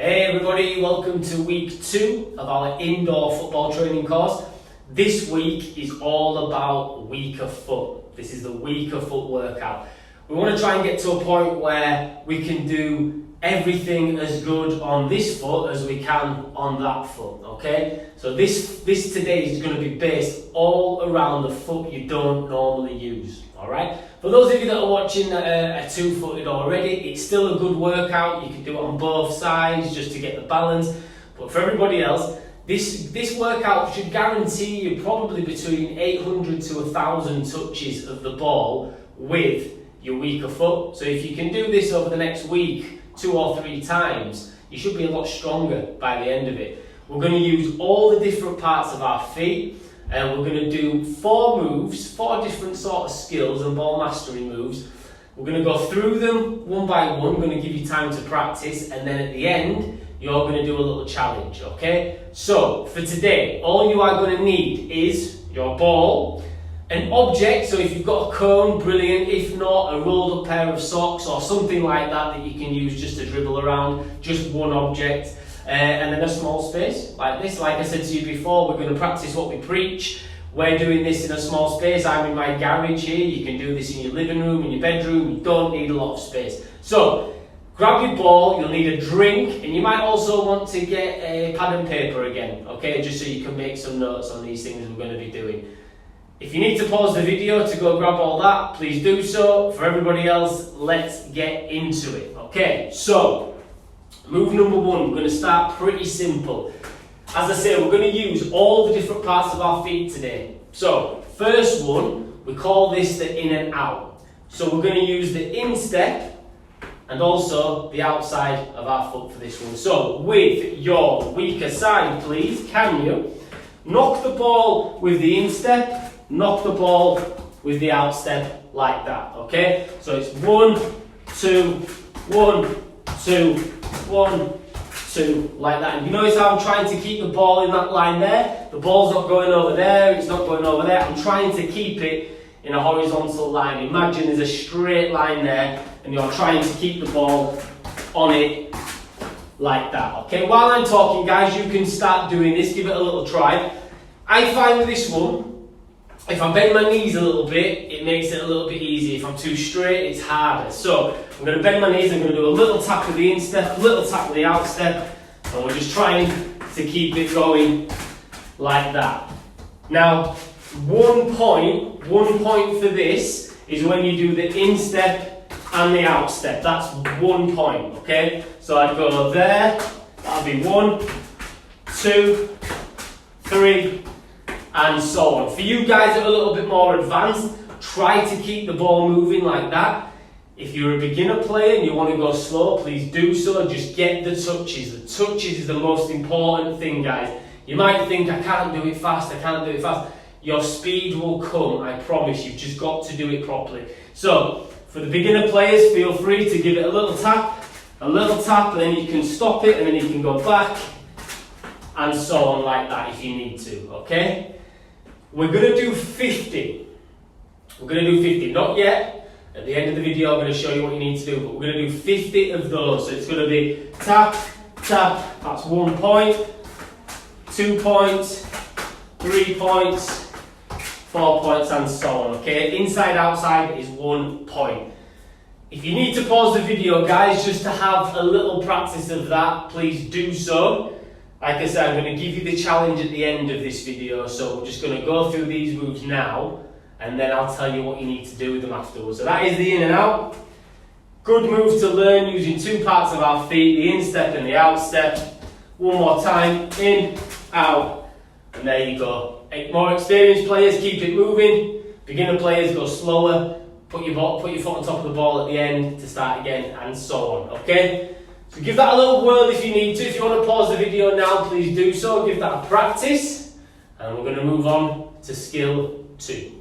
Hey everybody, welcome to week 2 of our indoor football training course. This week is all about weaker foot. This is the weaker foot workout. We want to try and get to a point where we can do everything as good on this foot as we can on that foot, okay? So this today is going to be based all around the foot you don't normally use, alright? For those of you that are watching a two-footed already, it's still a good workout. You can do it on both sides just to get the balance. But for everybody else, this workout should guarantee you probably between 800 to 1,000 touches of the ball with your weaker foot. So if you can do this over the next week 2 or 3 times, you should be a lot stronger by the end of it. We're going to use all the different parts of our feet. And we're going to do 4 moves, 4 different sort of skills and ball mastery moves. We're going to go through them one by one. We're going to give you time to practice, and then at the end, you're going to do a little challenge, okay? So, for today, all you are going to need is your ball, an object, so if you've got a cone, brilliant. If not, a rolled up pair of socks or something like that that you can use just to dribble around, just one object. And then a small space like this. Like I said to you before, we're going to practice what we preach. We're doing this in a small space. I'm in my garage here. You can do this in your living room, in your bedroom. You don't need a lot of space. So grab your ball, you'll need a drink, and you might also want to get a pad and paper again, okay, just so you can make some notes on these things we're going to be doing. If you need to pause the video to go grab all that, please do so. For everybody else, let's get into it. Okay, so move number 1, we're going to start pretty simple. As I say, we're going to use all the different parts of our feet today. So, first one, we call this the in and out. So we're going to use the instep and also the outside of our foot for this one. So, with your weaker side, please, can you knock the ball with the instep, knock the ball with the outstep like that, okay? So it's 1, 2, 1, 2, 1, 2, like that. And you notice how I'm trying to keep the ball in that line there? The ball's not going over there, it's not going over there. I'm trying to keep it in a horizontal line. Imagine there's a straight line there and you're trying to keep the ball on it like that. Okay, while I'm talking, guys, you can start doing this, give it a little try. I find with this one, if I bend my knees a little bit, it makes it a little bit easier. If I'm too straight, it's harder. So I'm going to bend my knees, I'm going to do a little tap with the instep, a little tap with the outstep, and we're just trying to keep it going like that. Now, one point for this is when you do the instep and the outstep. That's 1 point, okay? So I'd go there, that'll be 1, 2, 3, and so on. For you guys that are a little bit more advanced, try to keep the ball moving like that. If you're a beginner player and you want to go slow, please do so. Just get the touches. The touches is the most important thing, guys. You might think, I can't do it fast, I can't do it fast. Your speed will come, I promise. You've just got to do it properly. So, for the beginner players, feel free to give it a little tap, and then you can stop it, and then you can go back, and so on like that if you need to, okay? We're going to do 50. We're going to do 50, not yet. At the end of the video, I'm going to show you what you need to do, but we're going to do 50 of those. So it's going to be tap, tap, that's 1 point, 2 points, 3 points, 4 points, and so on, okay? Inside, outside is 1 point. If you need to pause the video, guys, just to have a little practice of that, please do so. Like I said, I'm going to give you the challenge at the end of this video, so we're just going to go through these moves now, and then I'll tell you what you need to do with them afterwards. So that is the in and out. Good move to learn using 2 parts of our feet, the instep and the outstep. 1 more time, in, out, and there you go. More experienced players, keep it moving. Beginner players, go slower. Put your foot on top of the ball at the end to start again, and so on, okay? So give that a little whirl if you need to. If you want to pause the video now, please do so. Give that a practice. And we're going to move on to skill 2.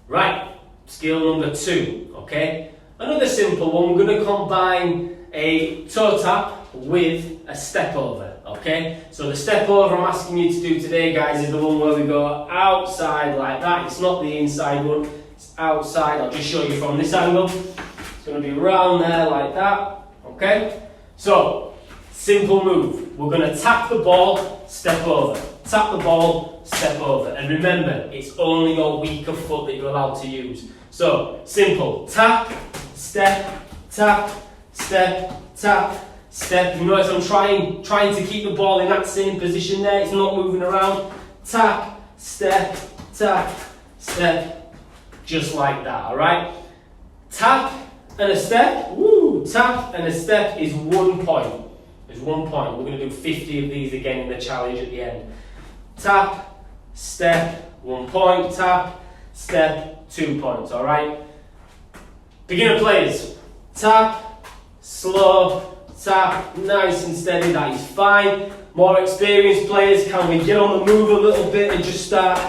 Right, skill number 2, okay? Another simple one. We're going to combine a toe tap with a step over, okay? So the step over I'm asking you to do today, guys, is the one where we go outside like that. It's not the inside one, it's outside. I'll just show you from this angle. It's going to be around there like that, okay? So, simple move. We're going to tap the ball, step over. Tap the ball, step over. And remember, it's only your weaker foot that you're allowed to use. So, simple. Tap, step, tap, step, tap, step. You notice I'm trying to keep the ball in that same position there. It's not moving around. Tap, step, just like that, alright? Tap and a step, woo, tap and a step is 1 point. It's 1 point. We're going to do 50 of these again in the challenge at the end. Tap, step, 1 point, tap, step, 2 points, alright? Beginner players, tap, slow, tap, nice and steady, that is fine. More experienced players, can we get on the move a little bit and just start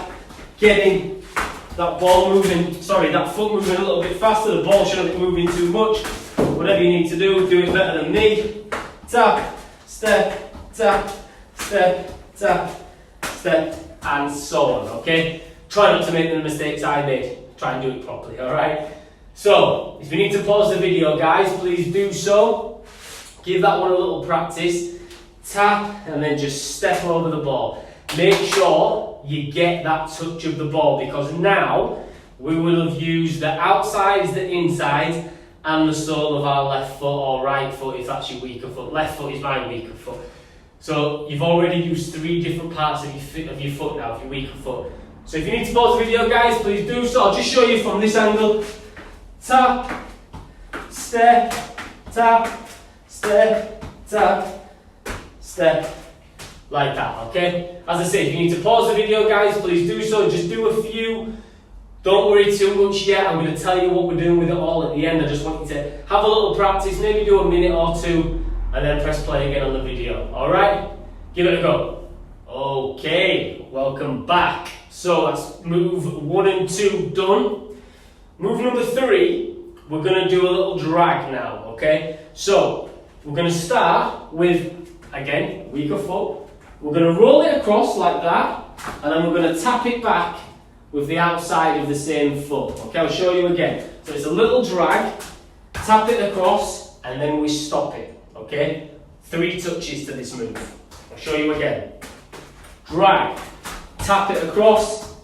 getting that ball moving, that foot moving a little bit faster. The ball shouldn't be moving too much. Whatever you need to do it better than me. Tap, step, tap, step, tap, step, and so on, okay? Try not to make the mistakes I made. Try and do it properly, alright? So, if you need to pause the video, guys, please do so. Give that one a little practice. Tap, and then just step over the ball. Make sure you get that touch of the ball, because now we will have used the outsides, the insides, and the sole of our left foot or right foot if that's your weaker foot. Left foot is my weaker foot. So you've already used 3 different parts of your foot now, of your weaker foot. So if you need to pause the video, guys, please do so. I'll just show you from this angle. Tap, step, tap, step, tap, step. Like that, okay? As I say, if you need to pause the video, guys, please do so. Just do a few. Don't worry too much yet. I'm going to tell you what we're doing with it all at the end. I just want you to have a little practice, maybe do a minute or 2, and then press play again on the video. Alright? Give it a go. Okay, welcome back. So that's move 1 and 2 done. Move number 3, we're going to do a little drag now, okay? So, we're going to start with, again, weaker foot. We're going to roll it across like that, and then we're going to tap it back with the outside of the same foot. Okay, I'll show you again. So it's a little drag, tap it across, and then we stop it. Okay, 3 touches to this move. I'll show you again. Drag, tap it across,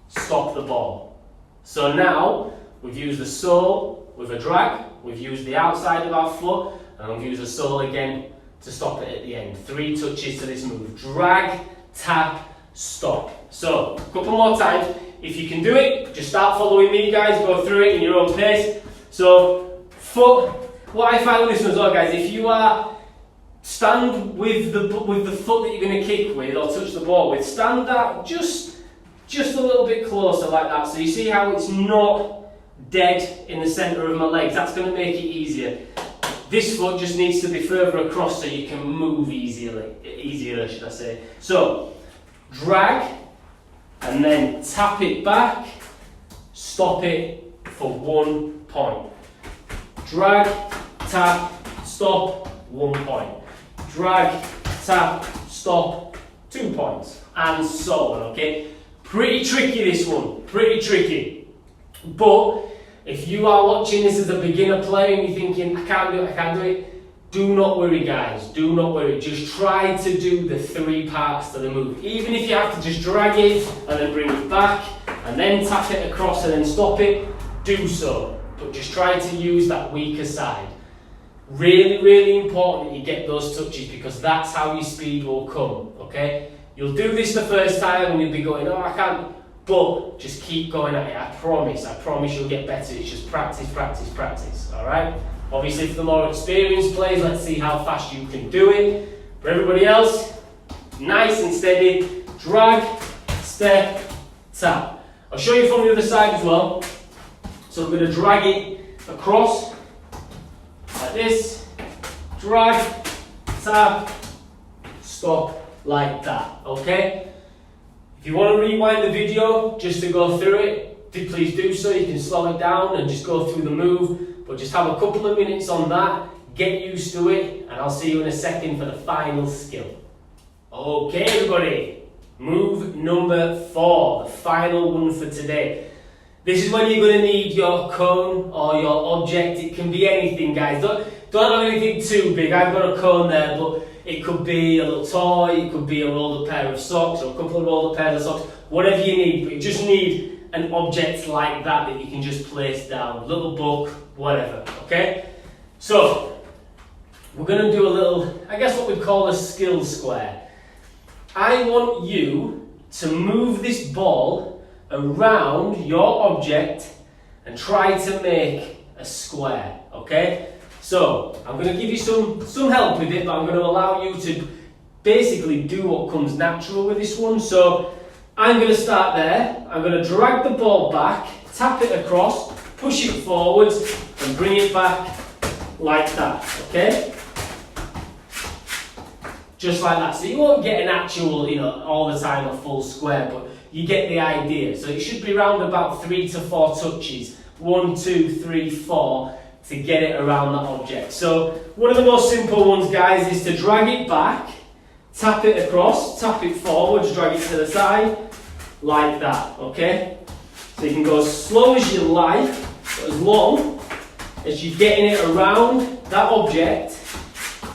stop the ball. So now we've used the sole with a drag, we've used the outside of our foot, and we've used the sole again to stop it at the end. 3 touches to this move. Drag, tap, stop. So, a couple more times. If you can do it, just start following me, guys. Go through it in your own pace. So, foot. What I find with this one as well, guys, if you are stand with the foot that you're going to kick with or touch the ball with, stand that just a little bit closer like that. So you see how it's not dead in the centre of my legs. That's going to make it easier. This foot just needs to be further across so you can move easier, should I say. So, drag, and then tap it back, stop it for 1 point. Drag, tap, stop, 1 point. Drag, tap, stop, 2 points. And so on, okay? Pretty tricky this one, pretty tricky. But, if you are watching this as a beginner player and you're thinking, I can't do it, do not worry, guys, do not worry. Just try to do the 3 parts to the move. Even if you have to just drag it and then bring it back and then tap it across and then stop it, do so. But just try to use that weaker side. Really, really important that you get those touches, because that's how your speed will come, okay? You'll do this the first time and you'll be going, oh, I can't. But just keep going at it, I promise you'll get better. It's just practice, practice, practice, alright? Obviously for the more experienced players, let's see how fast you can do it. For everybody else, nice and steady, drag, step, tap. I'll show you from the other side as well. So we're going to drag it across, like this, drag, tap, stop, like that, okay? If you want to rewind the video just to go through it, please do so. You can slow it down and just go through the move, but just have a couple of minutes on that, get used to it, and I'll see you in a second for the final skill. Okay everybody, move number 4, the final one for today. This is when you're going to need your cone or your object. It can be anything, guys. Don't have anything too big. I've got a cone there, but it could be a little toy, it could be a rolled up pair of socks or a couple of rolled up pairs of socks, whatever you need. But you just need an object like that you can just place down. Little book, whatever, okay? So, we're going to do a little, I guess what we'd call a skill square. I want you to move this ball around your object and try to make a square, okay? So, I'm going to give you some help with it, but I'm going to allow you to basically do what comes natural with this one. So, I'm going to start there, I'm going to drag the ball back, tap it across, push it forwards and bring it back like that, okay? Just like that. So you won't get an actual, all the time a full square, but you get the idea. So it should be around about 3 to 4 touches. 1, 2, 3, 4 to get it around that object. So one of the most simple ones, guys, is to drag it back, tap it across, tap it forwards, drag it to the side, like that, okay? So you can go as slow as you like, but as long as you're getting it around that object,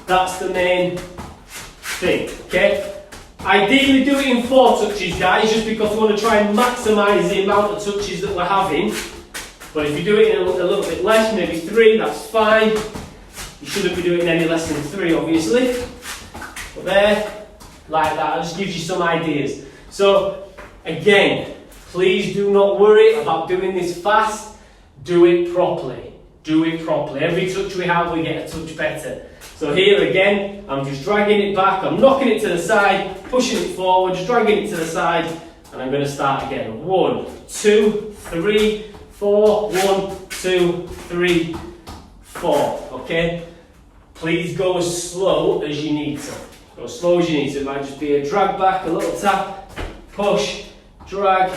that's the main thing, okay? Ideally do it in 4 touches, guys, just because we want to try and maximise the amount of touches that we're having. But if you do it in a little bit less, maybe 3, that's fine. You shouldn't be doing any less than 3, obviously. But there, like that, that just gives you some ideas. So, again, please do not worry about doing this fast. Do it properly. Do it properly. Every touch we have, we get a touch better. So here again, I'm just dragging it back, I'm knocking it to the side, pushing it forward, just dragging it to the side, and I'm going to start again. 1, 2, 3, 4, 1, 2, 3, 4, okay? Please go as slow as you need to. Go as slow as you need to. It might just be a drag back, a little tap, push, drag,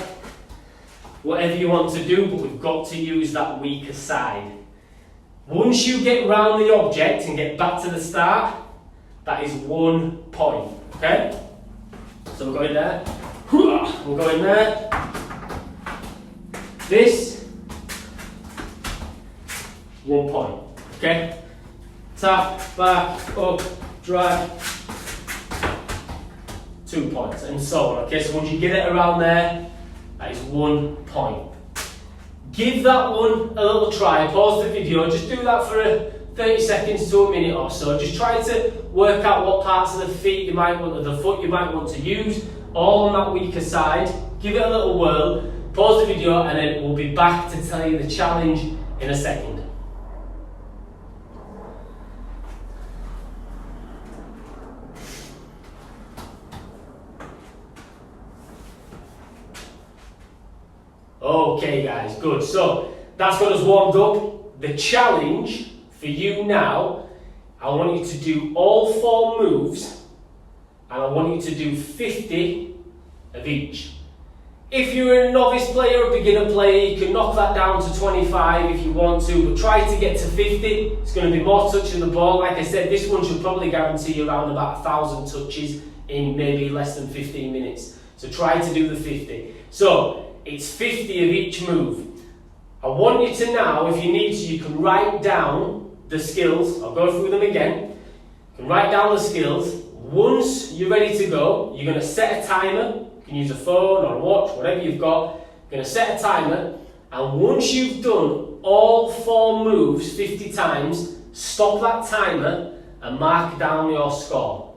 whatever you want to do, but we've got to use that weaker side. Once you get round the object and get back to the start, that is 1 point, okay? So we're going there, we're going there, this, 1 point, okay? Tap, back, up, drag, 2 points, and so on, okay? So once you get it around there, that is 1 point. Give that one a little try, pause the video, just do that for 30 seconds to a minute or so. Just try to work out what parts of the feet you might want, or the foot you might want to use, all on that weaker side. Give it a little whirl, pause the video, and then we'll be back to tell you the challenge in a second. Okay guys, good. So that's got us warmed up. The challenge for you now, I want you to do all 4 moves and I want you to do 50 of each. If you're a novice player or beginner player, you can knock that down to 25 if you want to, but try to get to 50. It's going to be more touching the ball. Like I said, this one should probably guarantee you around about 1,000 touches in maybe less than 15 minutes. So try to do the 50. So it's 50 of each move. I want you to now, if you need to, you can write down the skills. I'll go through them again. You can write down the skills. Once you're ready to go, you're going to set a timer. You can use a phone or a watch, whatever you've got. You're going to set a timer. And once you've done all 4 moves 50 times, stop that timer and mark down your score.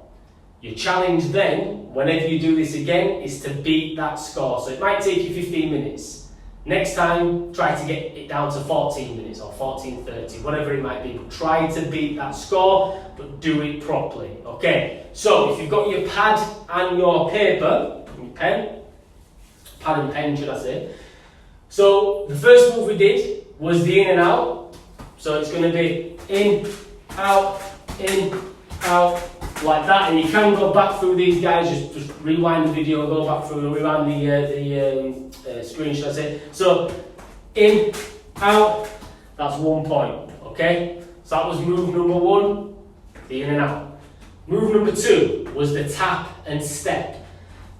Your challenge then, whenever you do this again, is to beat that score. So it might take you 15 minutes. Next time, try to get it down to 14 minutes or 14:30, whatever it might be. But try to beat that score, but do it properly. Okay, so if you've got your pad and your paper, your pen, pad and pen should I say. So the first move we did was the in and out. So it's going to be in, out, like that, and you can go back through these guys, just rewind the video, go back through and rewind the screen, should I say. So, in, out, that's 1 point, okay? So that was move number 1, the in and out. Move number 2 was the tap and step.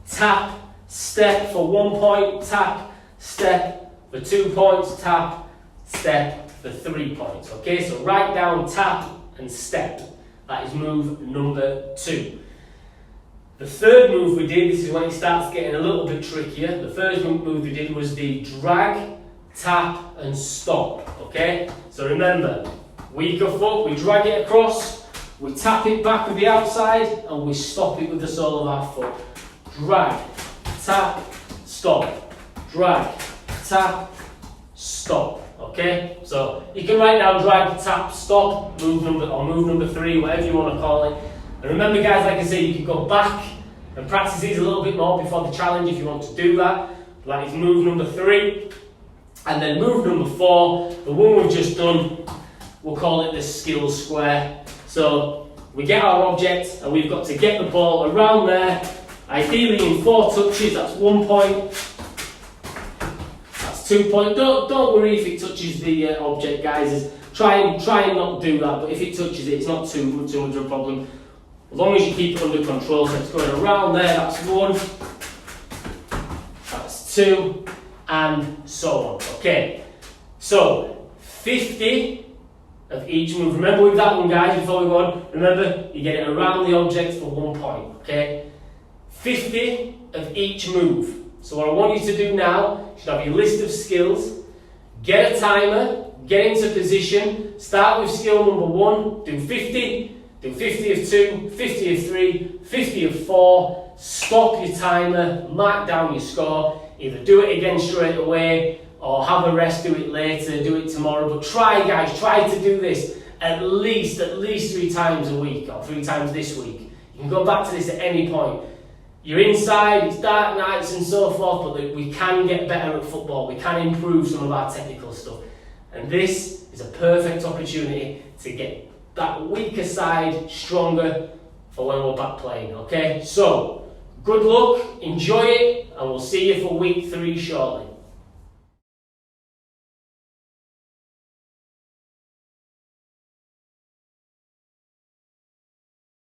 Tap, step for 1 point, tap, step for 2 points, tap, step for 3 points. Okay, so write down tap and step. That is move number 2. The third move we did, this is when it starts getting a little bit trickier. The first move we did was the drag, tap and stop. Okay, so remember, weaker foot, we drag it across, we tap it back with the outside and we stop it with the sole of our foot. Drag, tap, stop. Drag, tap, stop. Okay, so you can write down drag, tap, stop, move number 3, whatever you want to call it. And remember guys, like I say, you can go back and practice these a little bit more before the challenge if you want to do that. That is move number 3. And then move number 4, the one we've just done, we'll call it the skill square. So we get our object and we've got to get the ball around there, ideally in 4 touches. That's 1 point. That's 2 points. Don't worry if it touches the object, guys. Try and not do that, but if it touches it, it's not too much of a problem. As long as you keep it under control. So it's going around there, that's 1, that's 2, and so on. Okay, so 50 of each move. Remember with that one, guys, before we go on, remember you get it around the object for 1 point. Okay, 50 of each move. So what I want you to do now, you should have your list of skills, get a timer, get into position, start with skill number 1, do 50, do 50 of 2, 50 of 3, 50 of 4, stop your timer, mark down your score, either do it again straight away or have a rest, do it later, do it tomorrow. But try guys, try to do this at least 3 times a week or 3 times this week. You can go back to this at any point. You're inside, it's dark nights and so forth, but we can get better at football. We can improve some of our technical stuff. And this is a perfect opportunity to get that weaker side stronger for when we're back playing, okay? So, good luck, enjoy it, and we'll see you for week 3 shortly.